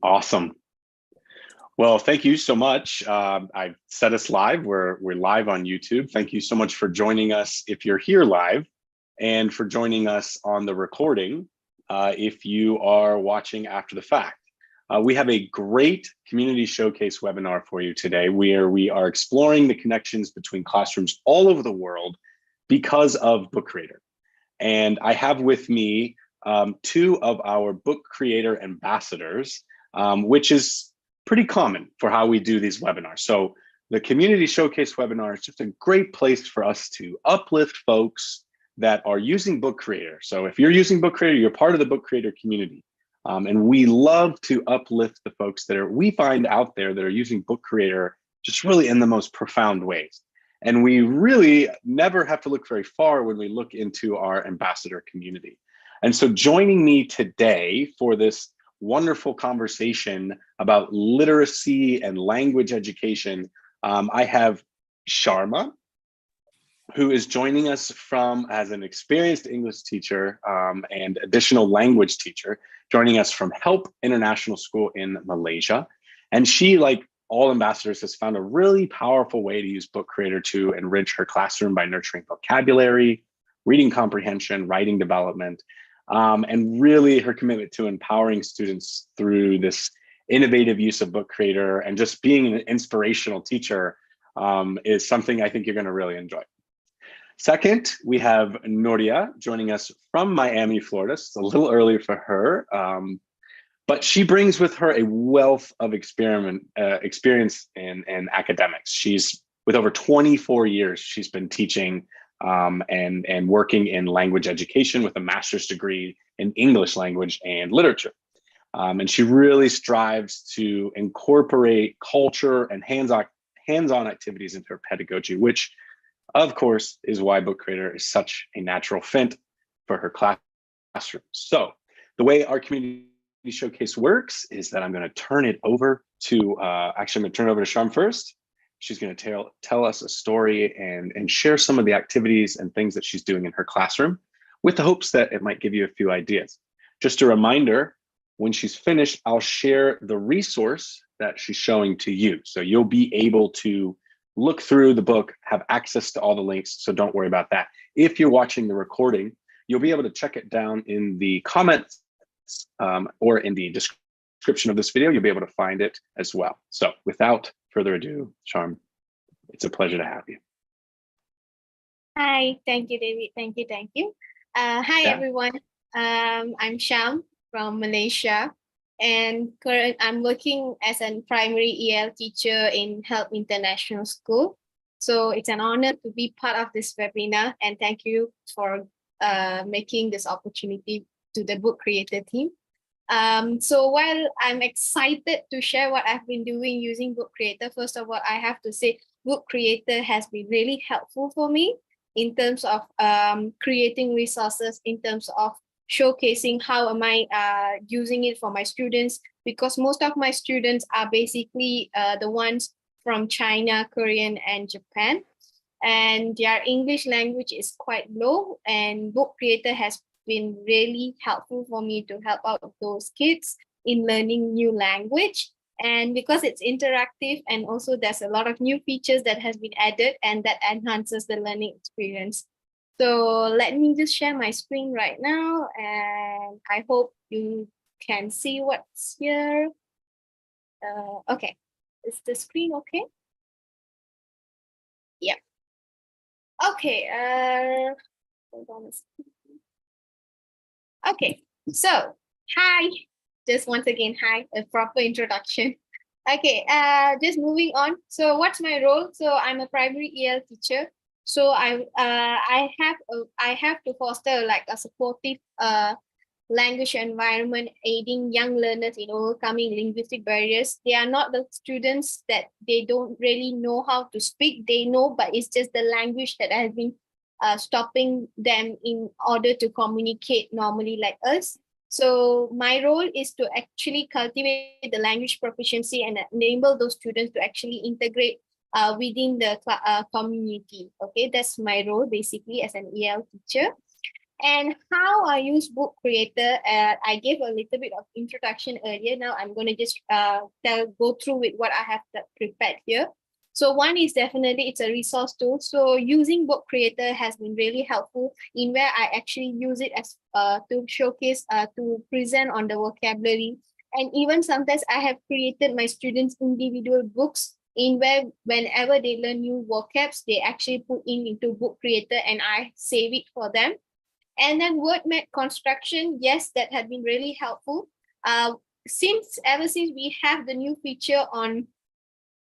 Awesome. Well, thank you so much. I set us live. We're live on YouTube. Thank you so much for joining us if you're here live, and for joining us on the recording if you are watching after the fact. We have a great community showcase webinar for you today, where we are exploring the connections between classrooms all over the world because of Book Creator. And I have with me two of our Book Creator ambassadors, which is pretty common for how we do these webinars. So the community showcase webinar is just a great place for us to uplift folks that are using Book Creator. So if you're using Book Creator, you're part of the Book Creator community. And we love to uplift the folks that we find out there that are using Book Creator just really in the most profound ways. And we really never have to look very far when we look into our ambassador community. And so joining me today for this wonderful conversation about literacy and language education, I have Sharma, who is joining us as an experienced English teacher and additional language teacher, joining us from Help International School in Malaysia. And she, like all ambassadors, has found a really powerful way to use Book Creator to enrich her classroom by nurturing vocabulary, reading comprehension, writing development, and really her commitment to empowering students through this innovative use of Book Creator and just being an inspirational teacher is something I think you're going to really enjoy. Second, we have Nuria joining us from Miami, Florida. It's a little early for her, but she brings with her a wealth of experience in academics. She's, with over 24 years, she's been teaching and working in language education with a master's degree in English language and literature. And she really strives to incorporate culture and hands-on activities into her pedagogy, which of course is why Book Creator is such a natural fit for her classroom. So the way our community showcase works is that I'm going to turn it over to, actually I'm going to turn it over to Sharm first. She's going to tell us a story and share some of the activities and things that she's doing in her classroom, with the hopes that it might give you a few ideas. Just a reminder, when she's finished, I'll share the resource that she's showing to you. So you'll be able to look through the book, have access to all the links, so don't worry about that. If you're watching the recording, you'll be able to check it down in the comments or in the description of this video. You'll be able to find it as well. So without further ado, Sharm, it's a pleasure to have you. Hi, thank you, David. Thank you. Hi, everyone. I'm Sham from Malaysia, and I'm working as a primary EL teacher in Help International School. So it's an honor to be part of this webinar, and thank you for making this opportunity to the Book Creator team. So while I'm excited to share what I've been doing using Book Creator, first of all, I have to say Book Creator has been really helpful for me in terms of creating resources, in terms of showcasing how am I using it for my students, because most of my students are basically the ones from China, Korean, and Japan, and their English language is quite low, and Book Creator has been really helpful for me to help out those kids in learning new language. And because it's interactive, and also there's a lot of new features that has been added and that enhances the learning experience. So let me just share my screen right now, and I hope you can see what's here. Okay, is the screen okay? Yeah. Okay, hold on a second. Okay, so hi, just once again, hi, a proper introduction. Okay, just moving on. So what's my role? So I'm a primary EL teacher. So I have to foster like a supportive language environment, aiding young learners in overcoming linguistic barriers. They are not the students that they don't really know how to speak. They know, but it's just the language that has been stopping them in order to communicate normally like us. So my role is to actually cultivate the language proficiency and enable those students to actually integrate within the community. Okay, that's my role basically as an EL teacher. And how I use Book Creator, I gave a little bit of introduction earlier. Now I'm going to just go through with what I have prepared here. So one is definitely it's a resource tool. So using Book Creator has been really helpful in where I actually use it as to showcase, to present on the vocabulary. And even sometimes I have created my students individual books in where whenever they learn new vocabs, they actually put into Book Creator and I save it for them. And then word map construction, yes, that had been really helpful. Ever since we have the new feature on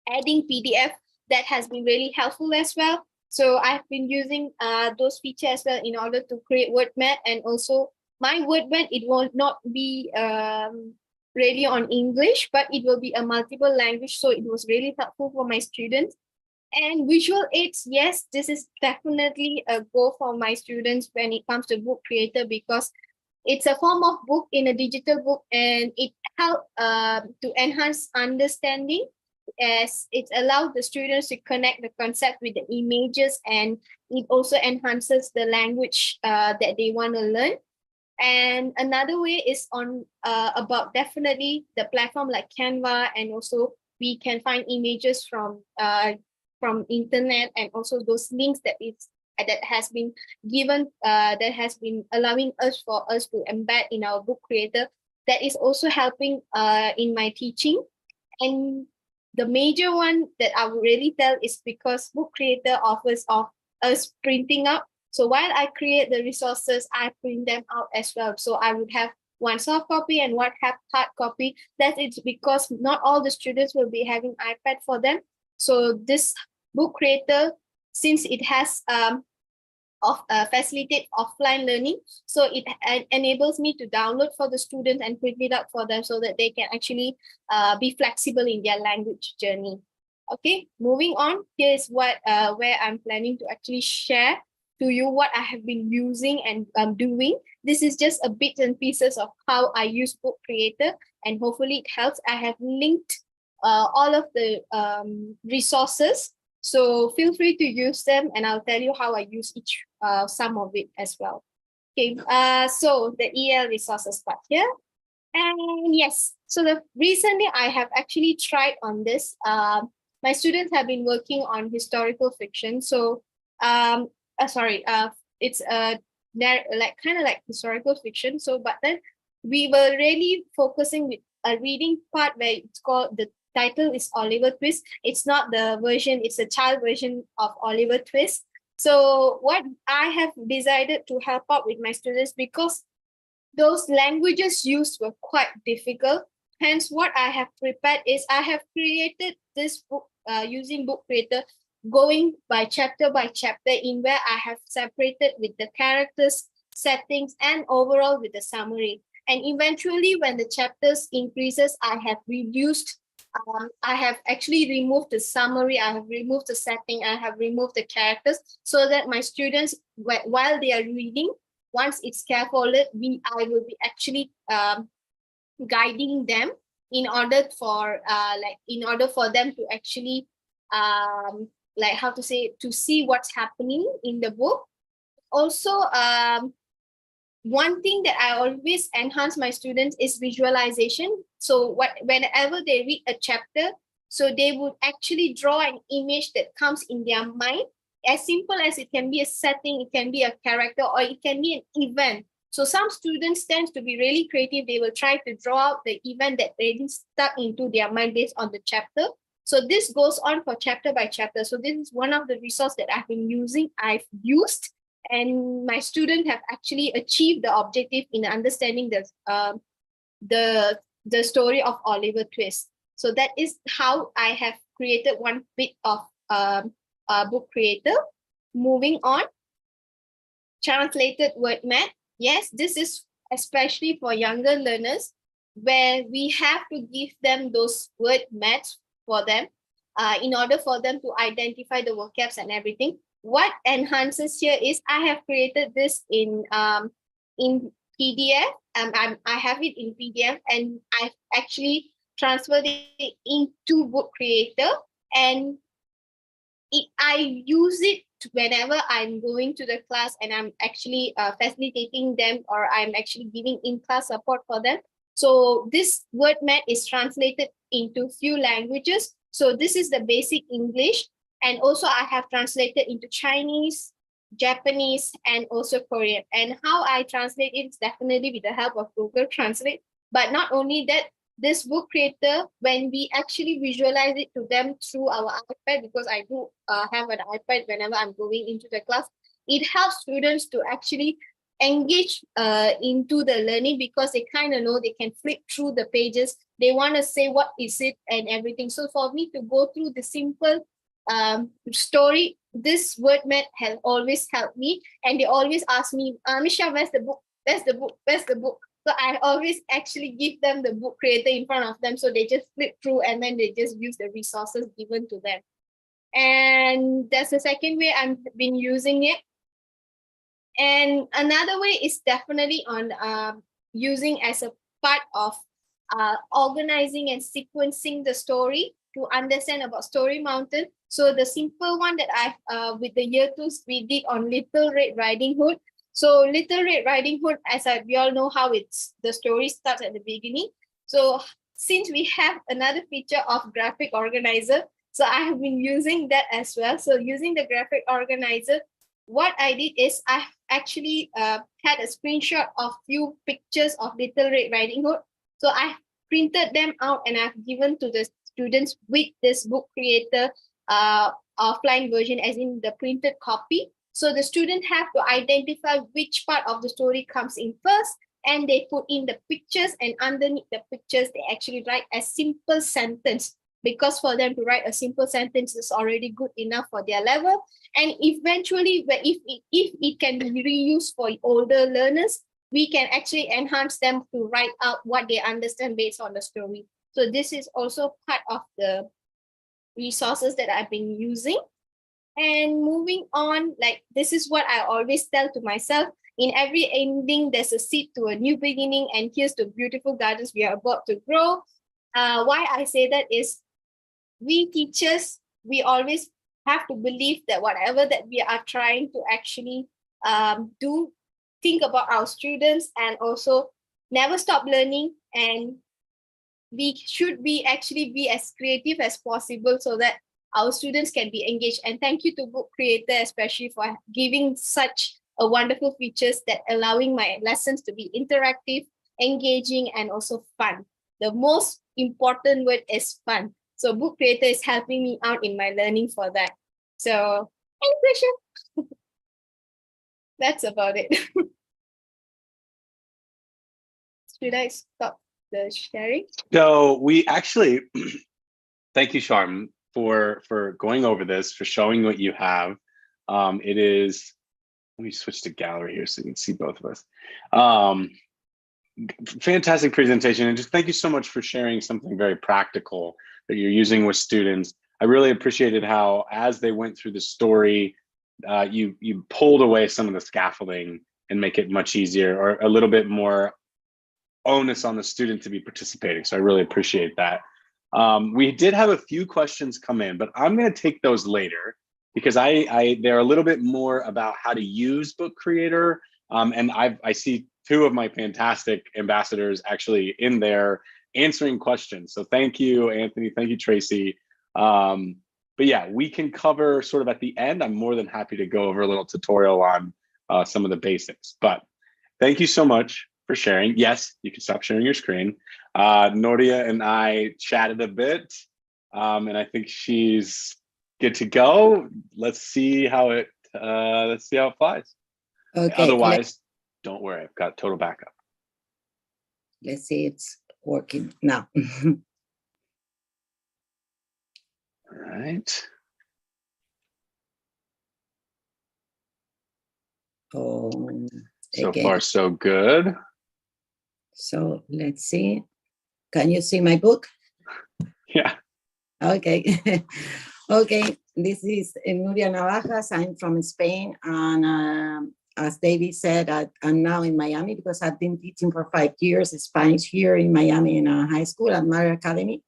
adding PDF, that has been really helpful as well. So I've been using those features as well in order to create word map. And also my word map, it will not be really on English, but it will be a multiple language. So it was really helpful for my students. And visual aids, yes, this is definitely a go for my students when it comes to Book Creator, because it's a form of book in a digital book, and it helps to enhance understanding, as it allows the students to connect the concept with the images, and it also enhances the language that they want to learn. And another way is on about definitely the platform like Canva, and also we can find images from internet, and also those links that has been given, that has been allowing us to embed in our Book Creator. That is also helping in my teaching. And the major one that I would really tell is because Book Creator offers of us printing out. So while I create the resources, I print them out as well. So I would have one soft copy and one hard copy. That is because not all the students will be having iPad for them. So this Book Creator, since it has facilitate offline learning, so it enables me to download for the students and print it out for them, so that they can actually be flexible in their language journey. Okay, moving on, here's what where I'm planning to actually share to you what I have been using and doing. This is just a bits and pieces of how I use Book Creator, and hopefully it helps. I have linked all of the resources, so feel free to use them, and I'll tell you how I use each some of it as well. Okay, so the EL resources part here. And yes, so recently I have actually tried on this. My students have been working on historical fiction. So it's kind of like historical fiction. So but then we were really focusing with a reading part where it's called, the title is Oliver Twist. It's not the version, it's a child version of Oliver Twist. So what I have decided to help out with my students, because those languages used were quite difficult. Hence, what I have prepared is I have created this book using Book Creator, going by chapter, in where I have separated with the characters, settings, and overall with the summary. And eventually, when the chapters increases, I have reduced. I have actually removed the summary, I have removed the setting, I have removed the characters, so that my students, while they are reading, once it's scaffolded, I will be actually guiding them in order for them to actually to see what's happening in the book. Also, one thing that I always enhance my students is visualization. So whenever they read a chapter, so they would actually draw an image that comes in their mind, as simple as it can be a setting, it can be a character, or it can be an event. So some students tend to be really creative. They will try to draw out the event that really stuck into their mind based on the chapter. So this goes on for chapter by chapter. So this is one of the resources that I've used, and my students have actually achieved the objective in understanding the story of Oliver Twist. So that is how I have created one bit of Book Creator. Moving on, translated word map. Yes, this is especially for younger learners, where we have to give them those word maps for them in order for them to identify the vocabs and everything. What enhances here is I have created this in PDF. I have it in PDF, and I've actually transferred it into Book Creator, and I use it whenever I'm going to the class and I'm actually facilitating them, or I'm actually giving in-class support for them. So this word mat is translated into few languages. So this is the basic English. And also I have translated into Chinese, Japanese, and also Korean. And how I translate it is definitely with the help of Google Translate. But not only that, this book creator, when we actually visualize it to them through our iPad, because I do have an iPad whenever I'm going into the class, it helps students to actually engage into the learning, because they kind of know they can flip through the pages. They want to say what is it and everything. So for me to go through the simple story, this word mat has always helped me. And they always ask me, Misha, where's the book? Where's the book? Where's the book? So I always actually give them the book creator in front of them. So they just flip through and then they just use the resources given to them. And that's the second way I've been using it. And another way is definitely on using as a part of organizing and sequencing the story to understand about Story Mountain. So the simple one that I've with the year 2s we did on Little Red Riding Hood. So Little Red Riding Hood, we all know how the story starts at the beginning. So since we have another feature of graphic organizer, so I have been using that as well. So using the graphic organizer, what I did is I actually had a screenshot of few pictures of Little Red Riding Hood. So I printed them out and I've given to the students with this book creator offline version, as in the printed copy. So the student have to identify which part of the story comes in first, and they put in the pictures, and underneath the pictures, they actually write a simple sentence, because for them to write a simple sentence is already good enough for their level. And eventually, if it can be reused for older learners, we can actually enhance them to write out what they understand based on the story. So this is also part of the resources that I've been using. And moving on, like this is what I always tell to myself. In every ending, there's a seed to a new beginning, and here's the beautiful gardens we are about to grow. Why I say that is, we teachers, we always have to believe that whatever that we are trying to actually do, think about our students, and also never stop learning. And we should actually be as creative as possible so that our students can be engaged. And thank you to Book Creator, especially for giving such a wonderful features that allowing my lessons to be interactive, engaging, and also fun. The most important word is fun. So Book Creator is helping me out in my learning for that. So any question? That's about it. Should I stop the sharing? So we actually, thank you, Sharm, for going over this, for showing what you have. It is, let me switch to gallery here so you can see both of us. Fantastic presentation, and just thank you so much for sharing something very practical that you're using with students. I really appreciated how, as they went through the story, you pulled away some of the scaffolding and make it much easier, or a little bit more onus on the student to be participating. So I really appreciate that. We did have a few questions come in, but I'm going to take those later, because they're a little bit more about how to use Book Creator. And I see two of my fantastic ambassadors actually in there answering questions. So thank you, Anthony. Thank you, Tracy. But yeah, we can cover sort of at the end. I'm more than happy to go over a little tutorial on some of the basics. But thank you so much for sharing. Yes, you can stop sharing your screen. Nuria and I chatted a bit, and I think she's good to go. Let's see how it flies. Okay. Otherwise, don't worry, I've got total backup. Let's see, it's working now. All right. So far, so good. So let's see. Can you see my book? Yeah. Okay. Okay. This is Nuria Navajas. I'm from Spain. And as David said, I'm now in Miami because I've been teaching for 5 years Spanish here in Miami in a high school at Mara Academy.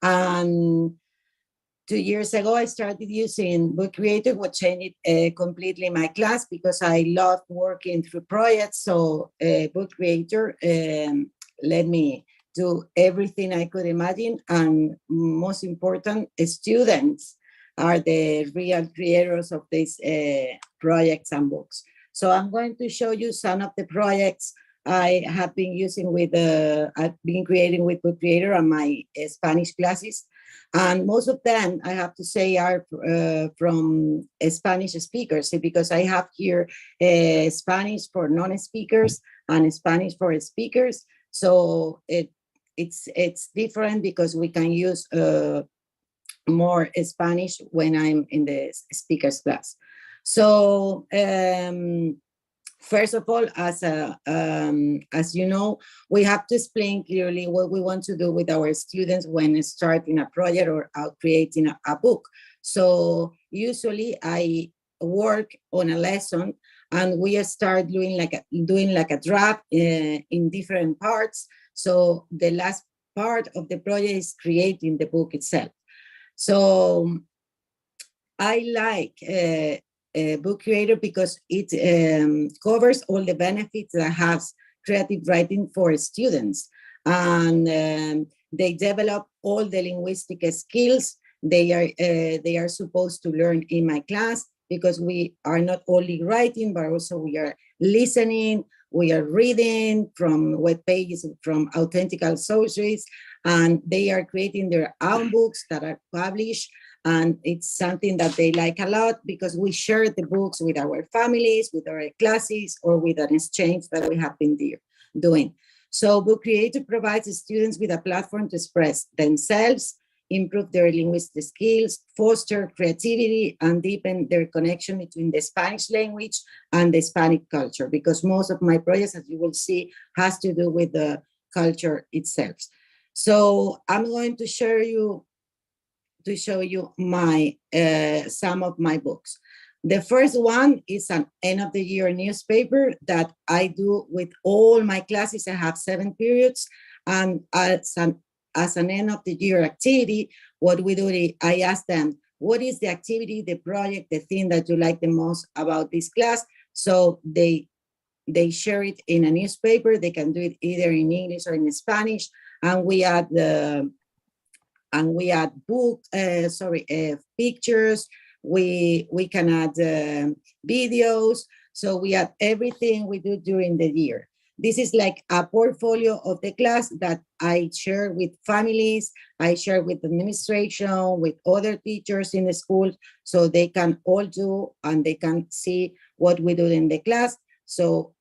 And 2 years ago, I started using Book Creator, which changed completely my class because I love working through projects. So Book Creator let me do everything I could imagine. And most important, students are the real creators of these projects and books. So I'm going to show you some of the projects I have been using with, I've been creating with Book Creator on my Spanish classes. And most of them, I have to say, are from Spanish speakers, because I have here Spanish for non-speakers and Spanish for speakers. So it's different because we can use more Spanish when I'm in the speakers class. So first of all, as you know, we have to explain clearly what we want to do with our students when starting a project or creating a book. So usually I work on a lesson and we start doing like a draft in different parts. So the last part of the project is creating the book itself. So I like Book Creator because it covers all the benefits that has creative writing for students, and they develop all the linguistic skills they are supposed to learn in my class, because we are not only writing but also we are listening, we are reading from web pages, from authentic sources, and they are creating their own books that are published. And it's something that they like a lot because we share the books with our families, with our classes, or with an exchange that we have been doing. So Book Creator provides students with a platform to express themselves, improve their linguistic skills, foster creativity, and deepen their connection between the Spanish language and the Hispanic culture, because most of my projects, as you will see, has to do with the culture itself. So I'm going to show you my some of my books. The first one is an end of the year newspaper that I do with all my classes. I have 7 periods, and as an end of the year activity, what we do is I ask them, what is the activity, the project, the thing that you like the most about this class? So they share it in a newspaper. They can do it either in English or in Spanish, and we add pictures. We can add videos. So we add everything we do during the year. This is like a portfolio of the class that I share with families, I share with administration, with other teachers in the school, so they can all do and they can see what we do in the class. So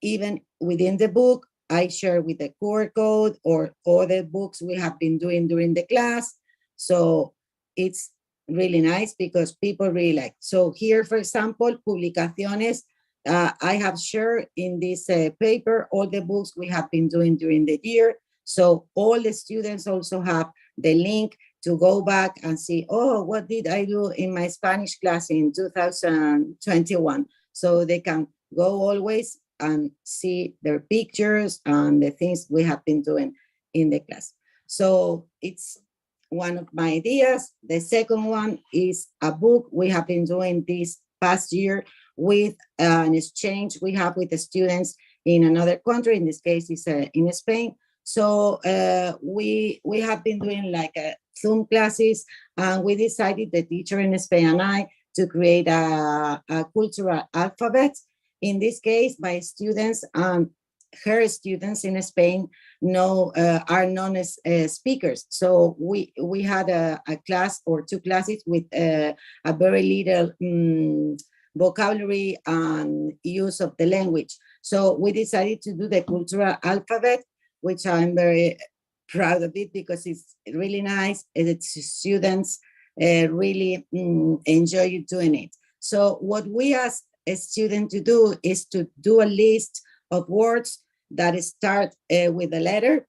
even within the book, I share with the QR code or other books we have been doing during the class. So it's really nice because people really like. So here, for example, publicaciones, I have shared in this paper all the books we have been doing during the year. So all the students also have the link to go back and see, oh, what did I do in my Spanish class in 2021? So they can go always and see their pictures and the things we have been doing in the class. So it's one of my ideas. The second one is a book we have been doing this past year with an exchange we have with the students in another country. In this case, it's in Spain. So we have been doing like Zoom classes, and we decided, the teacher in Spain and I, to create a cultural alphabet. In this case, my students and her students in Spain are non-speakers. So we had a class or 2 classes with a very little vocabulary and use of the language. So we decided to do the cultural alphabet, which I'm very proud of it because it's really nice. It's students really enjoy doing it. So what we ask a student to do is to do a list of words that start with a letter,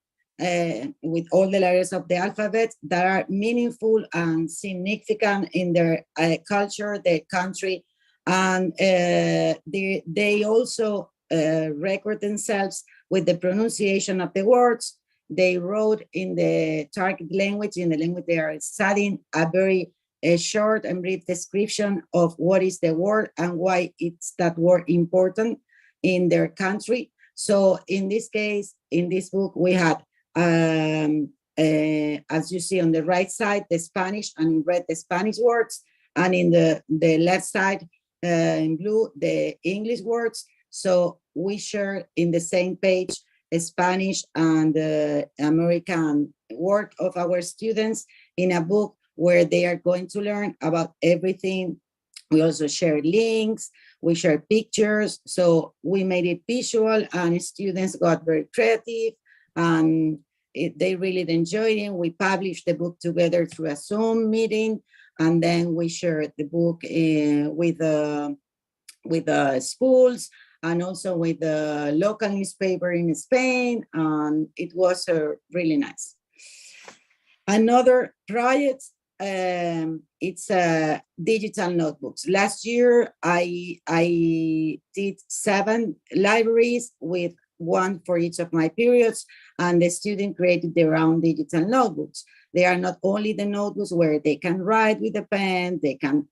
with all the letters of the alphabet that are meaningful and significant in their culture, their country, and they also record themselves with the pronunciation of the words, they wrote in the target language, in the language they are studying, a very short and brief description of what is the word and why it's that word important in their country. So in this case, in this book, we had, as you see on the right side, the Spanish, and in red, the Spanish words, and in the left side, in blue, the English words. So we share in the same page Spanish and American work of our students in a book where they are going to learn about everything. We also share links, we share pictures. So we made it visual, and students got very creative, and they really enjoyed it. We published the book together through a Zoom meeting, and then we shared the book with the schools, and also with the local newspaper in Spain, and it was really nice. Another project, it's digital notebooks. Last year, I did 7 libraries with one for each of my periods, and the student created their own digital notebooks. They are not only the notebooks where they can write with a pen, they can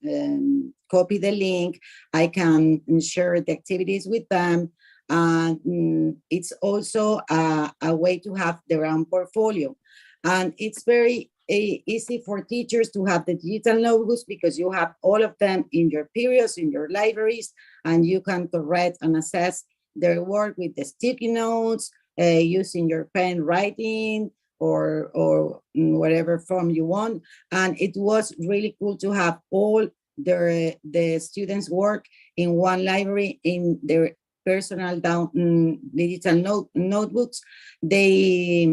copy the link, I can share the activities with them, and it's also a way to have their own portfolio. And it's very easy for teachers to have the digital notebooks because you have all of them in your periods, in your libraries, and you can correct and assess their work with the sticky notes, using your pen writing, or whatever form you want. And it was really cool to have all the students' work in one library in their personal digital notebooks. They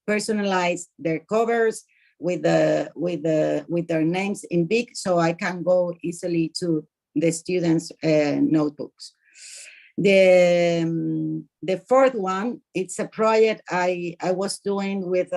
personalize their covers with their names in big, so I can go easily to the students' notebooks. The fourth one, it's a project I was doing with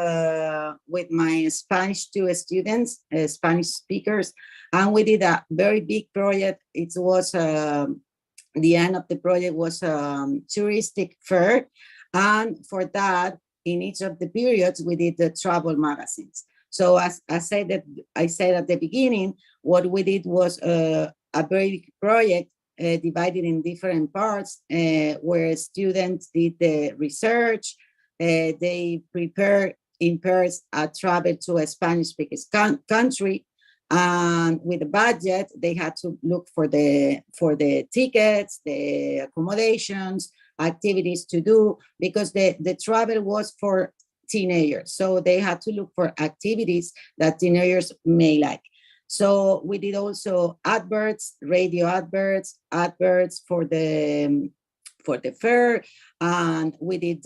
my Spanish 2 students, Spanish speakers, and we did a very big project. It was the end of the project was touristic fair, and for that, in each of the periods, we did the travel magazines. So as I said at the beginning, what we did was a very big project divided in different parts, where students did the research, they prepared in pairs a travel to a Spanish-speaking country, and with the budget, they had to look for the tickets, the accommodations, activities to do, because the travel was for teenagers. So they had to look for activities that teenagers may like. So we did also adverts, radio adverts for the fair, and we did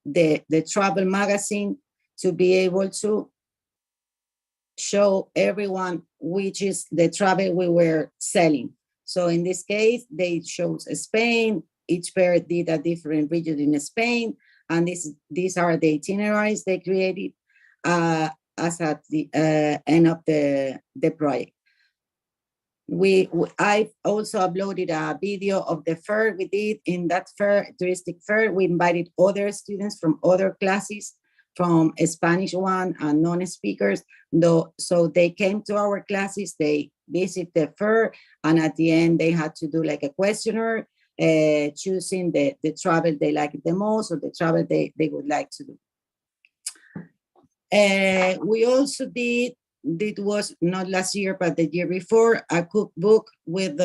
the travel magazine to be able to show everyone which is the travel we were selling. So in this case, they chose Spain. Each pair did a different region in Spain, and these are the itineraries they created as at the end of the project. I also uploaded a video of the fair we did. In that fair, touristic fair, we invited other students from other classes, from Spanish 1 and non-speakers, so they came to our classes, they visit the fair, and at the end they had to do like a questionnaire, choosing the travel they like the most, or the travel they would like to do. We also did, it was not last year, but the year before, a cookbook with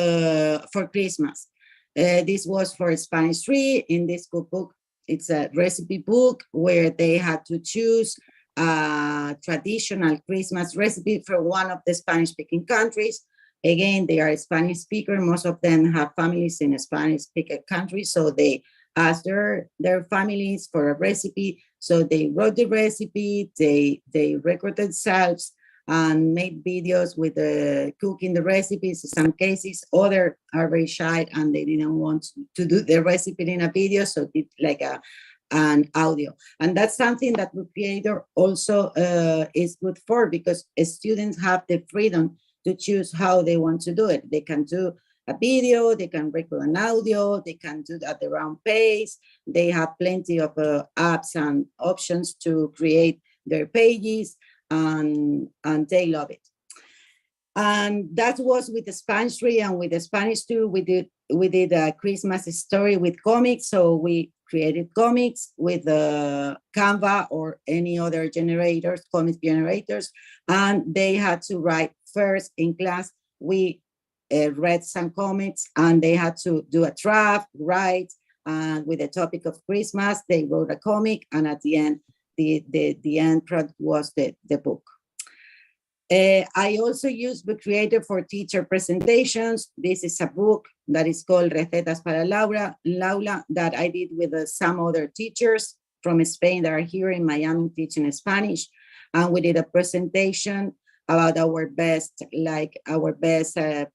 for Christmas. This was for Spanish 3. In this cookbook, it's a recipe book where they had to choose a traditional Christmas recipe for one of the Spanish-speaking countries. Again, they are Spanish speaker. Most of them have families in a Spanish-speaking country, so they asked their families for a recipe. So they wrote the recipe, they recorded themselves and made videos with cooking the recipes. In some cases, others are very shy and they didn't want to do the recipe in a video, so did like an audio. And that's something that the creator also is good for, because students have the freedom to choose how they want to do it. They can do a video, they can record an audio, they can do that at their own pace. They have plenty of apps and options to create their pages, and they love it. And that was with the Spanish 3, and with the Spanish 2, we did a Christmas story with comics. So we created comics with Canva or any other generators, comic generators, and they had to write first in class. We read some comics, and they had to do a draft, write, and with the topic of Christmas, they wrote a comic, and at the end, the end product was the book. I also use Book Creator for teacher presentations. This is a book that is called Recetas para Laura that I did with some other teachers from Spain that are here in Miami teaching Spanish. And we did a presentation about our best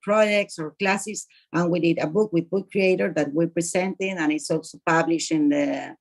projects or classes. And we did a book with Book Creator that we're presenting, and it's also published in the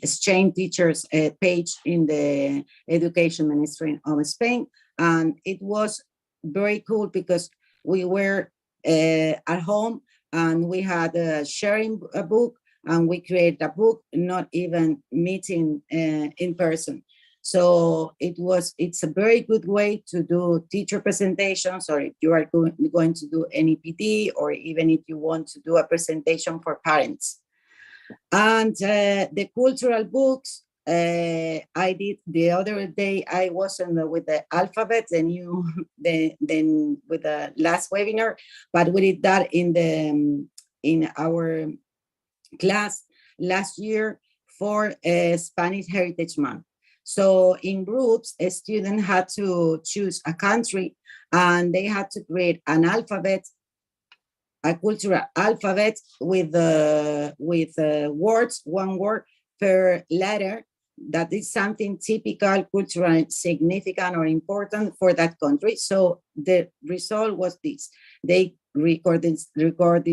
exchange teachers page in the Education Ministry of Spain. And it was very cool because we were at home, and we had sharing a book, and we created a book, not even meeting in person. So it's a very good way to do teacher presentations, or if you are going to do any PD, or even if you want to do a presentation for parents. And the cultural books, I did the other day. I wasn't with the alphabet, with the last webinar, but we did that in our class last year for Spanish Heritage Month. So in groups, a student had to choose a country, and they had to create an alphabet, a cultural alphabet with words, one word per letter, that is something typical, cultural, significant, or important for that country. So the result was this: they recorded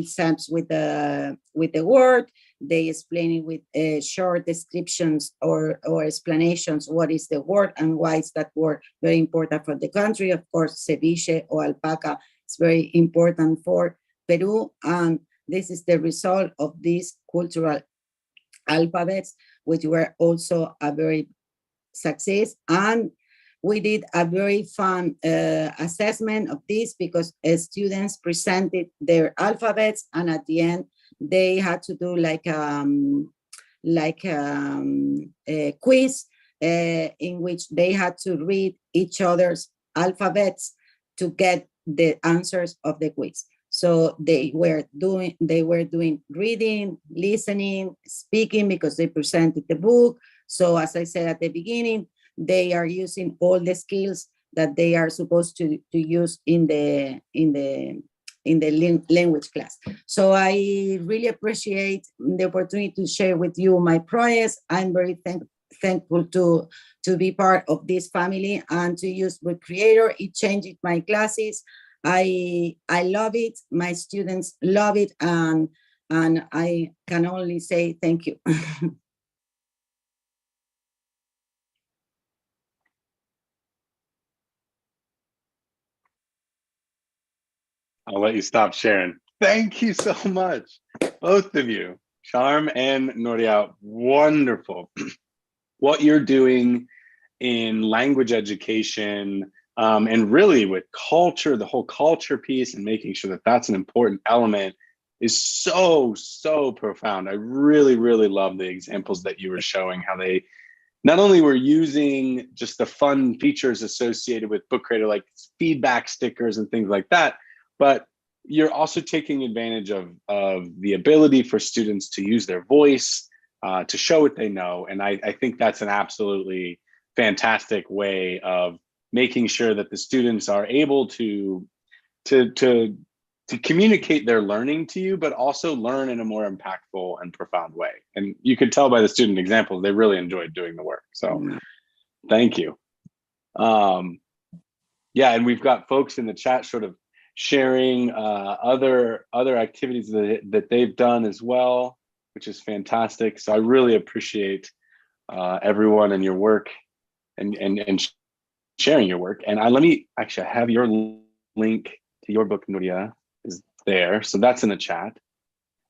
stamps with the word. They explain it with short descriptions or explanations. What is the word and why is that word very important for the country? Of course, ceviche or alpaca is very important for Peru, and this is the result of these cultural alphabets, which were also a very success. And we did a very fun assessment of this, because students presented their alphabets, and at the end they had to do a quiz in which they had to read each other's alphabets to get the answers of the quiz. So they were doing reading, listening, speaking, because they presented the book. So as I said at the beginning, they are using all the skills that they are supposed to use in the language class. So I really appreciate the opportunity to share with you my projects. I'm very thankful to be part of this family and to use Book Creator. It changed my classes. I love it. My students love it, and I can only say thank you. I'll let you stop sharing. Thank you so much, both of you, Sharm and Nuria. Wonderful. What you're doing in language education, and really with culture, the whole culture piece, and making sure that that's an important element is so, so profound. I really, really love the examples that you were showing, how they not only were using just the fun features associated with Book Creator, like feedback stickers and things like that, but you're also taking advantage of the ability for students to use their voice, to show what they know. And I think that's an absolutely fantastic way of making sure that the students are able to communicate their learning to you, but also learn in a more impactful and profound way. And you could tell by the student examples, they really enjoyed doing the work. So thank you. Yeah, and we've got folks in the chat sort of sharing other activities that they've done as well, which is fantastic. So I really appreciate everyone and your work and sharing your work. And let me actually have your link to your book, Nuria, is there. So that's in the chat.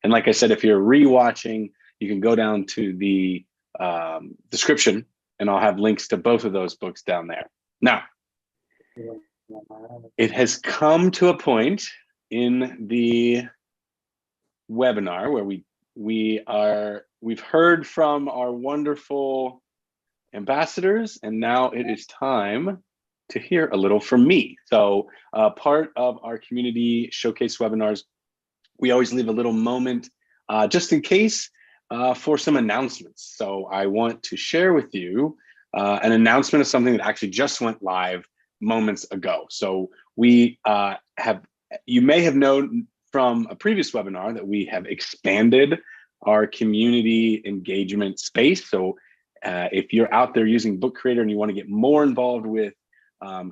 And like I said, if you're rewatching, you can go down to the description and I'll have links to both of those books down there. Now, it has come to a point in the webinar where we've heard from our wonderful ambassadors, and now it is time to hear a little from me. So part of our community showcase webinars, we always leave a little moment just in case for some announcements. So I want to share with you an announcement of something that actually just went live moments ago. So we you may have known from a previous webinar that we have expanded our community engagement space. So if you're out there using Book Creator and you want to get more involved with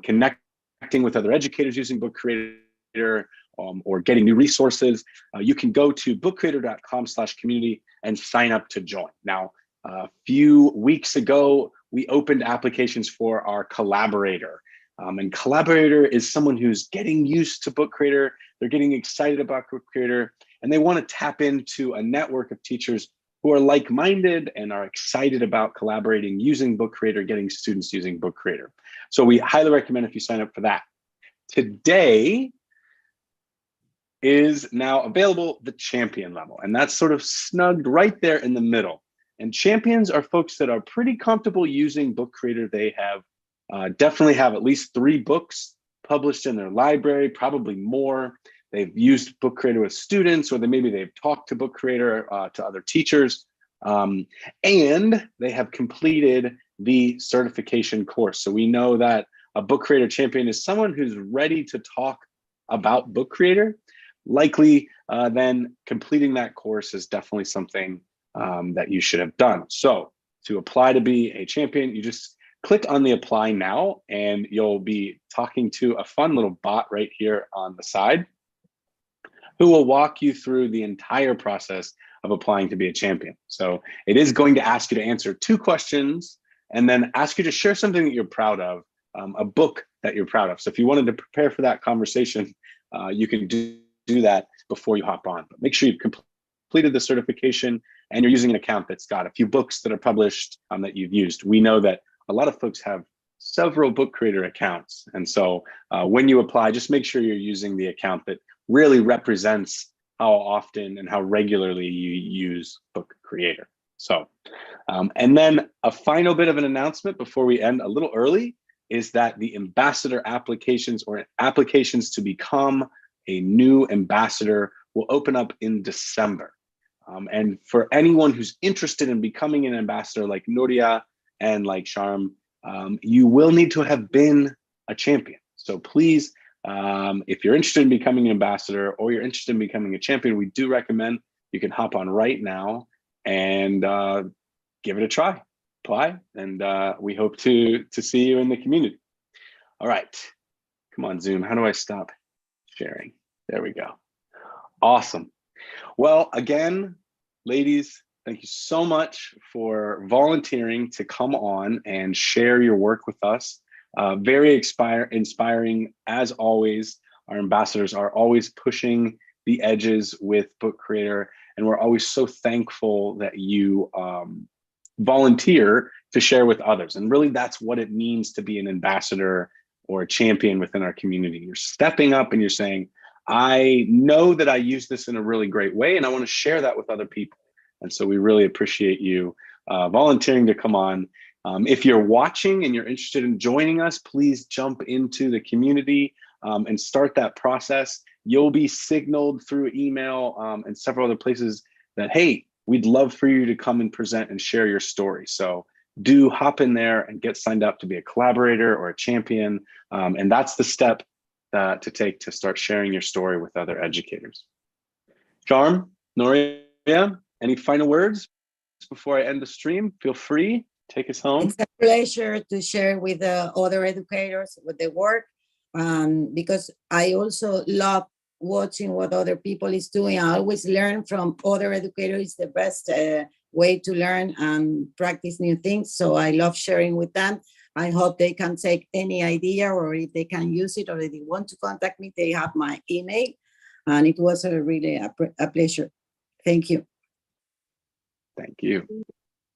connecting with other educators using Book Creator or getting new resources, you can go to bookcreator.com/community and sign up to join. Now, a few weeks ago, we opened applications for our collaborator. And collaborator is someone who's getting used to Book Creator, they're getting excited about Book Creator, and they want to tap into a network of teachers who are like-minded and are excited about collaborating using Book Creator, getting students using Book Creator. So we highly recommend if you sign up for that. Today is now available the champion level, and that's sort of snugged right there in the middle. And champions are folks that are pretty comfortable using Book Creator. They have definitely have at least 3 books published in their library, probably more. They've used Book Creator with students, or maybe they've talked to Book Creator to other teachers, and they have completed the certification course. So we know that a Book Creator champion is someone who's ready to talk about Book Creator. Likely, then completing that course is definitely something that you should have done. So to apply to be a champion, you just click on the apply now, and you'll be talking to a fun little bot right here on the side who will walk you through the entire process of applying to be a champion. So it is going to ask you to answer 2 questions and then ask you to share something that you're proud of, a book that you're proud of. So if you wanted to prepare for that conversation, you can do that before you hop on. But make sure you've completed the certification and you're using an account that's got a few books that are published that you've used. We know that a lot of folks have several Book Creator accounts. And so when you apply, just make sure you're using the account that really represents how often and how regularly you use Book Creator. So, and then a final bit of an announcement before we end a little early is that the ambassador applications or applications to become a new ambassador will open up in December. And for anyone who's interested in becoming an ambassador like Nuria and like Sharm, you will need to have been a champion. So please, if you're interested in becoming an ambassador or you're interested in becoming a champion, we do recommend you can hop on right now and give it a try, apply, and we hope to see you in the community. All right, come on Zoom, how do I stop sharing? There we go. Awesome. Well, again, ladies, thank you so much for volunteering to come on and share your work with us. Very inspiring as always. Our ambassadors are always pushing the edges with Book Creator, and we're always so thankful that you volunteer to share with others. And really that's what it means to be an ambassador or a champion within our community. You're stepping up and you're saying, I know that I use this in a really great way and I want to share that with other people. And so we really appreciate you volunteering to come on. If you're watching and you're interested in joining us, please jump into the community and start that process. You'll be signaled through email and several other places that, hey, we'd love for you to come and present and share your story. So do hop in there and get signed up to be a collaborator or a champion. And that's the step to take to start sharing your story with other educators. Sharm, Nuria, any final words before I end the stream? Feel free, take us home. It's a pleasure to share with other educators with the work, because I also love watching what other people is doing. I always learn from other educators. It's the best way to learn and practice new things. So I love sharing with them. I hope they can take any idea, or if they can use it, or if they want to contact me, they have my email. And it was really a pleasure. Thank you. Thank you.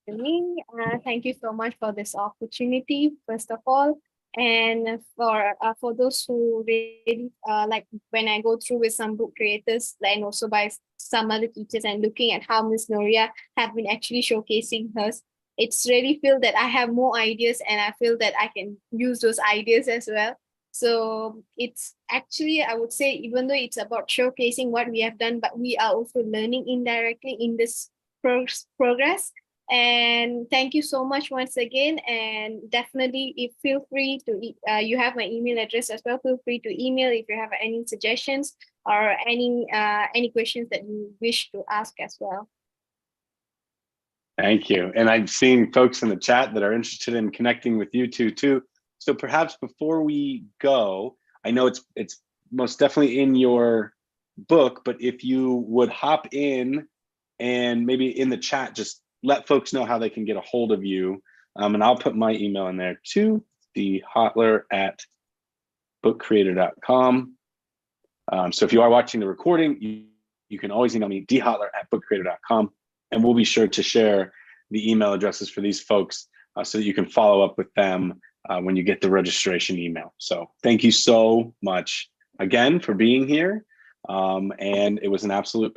To me, thank you so much for this opportunity, first of all. And for those who really like, when I go through with some book creators and also by some other teachers and looking at how Miss Nuria have been actually showcasing hers, it's really feel that I have more ideas, and I feel that I can use those ideas as well. So it's actually, I would say, even though it's about showcasing what we have done, but we are also learning indirectly in this progress. And thank you so much once again. And definitely, if feel free to, you have my email address as well. Feel free to email if you have any suggestions or any questions that you wish to ask as well. Thank you. And I'm seeing folks in the chat that are interested in connecting with you too. So perhaps before we go, I know it's most definitely in your book, but if you would hop in and maybe in the chat, just let folks know how they can get a hold of you. And I'll put my email in there too, dhotler@bookcreator.com. So if you are watching the recording, you can always email me, dhotler@bookcreator.com, and we'll be sure to share the email addresses for these folks so that you can follow up with them when you get the registration email. So thank you so much again for being here. And it was an absolute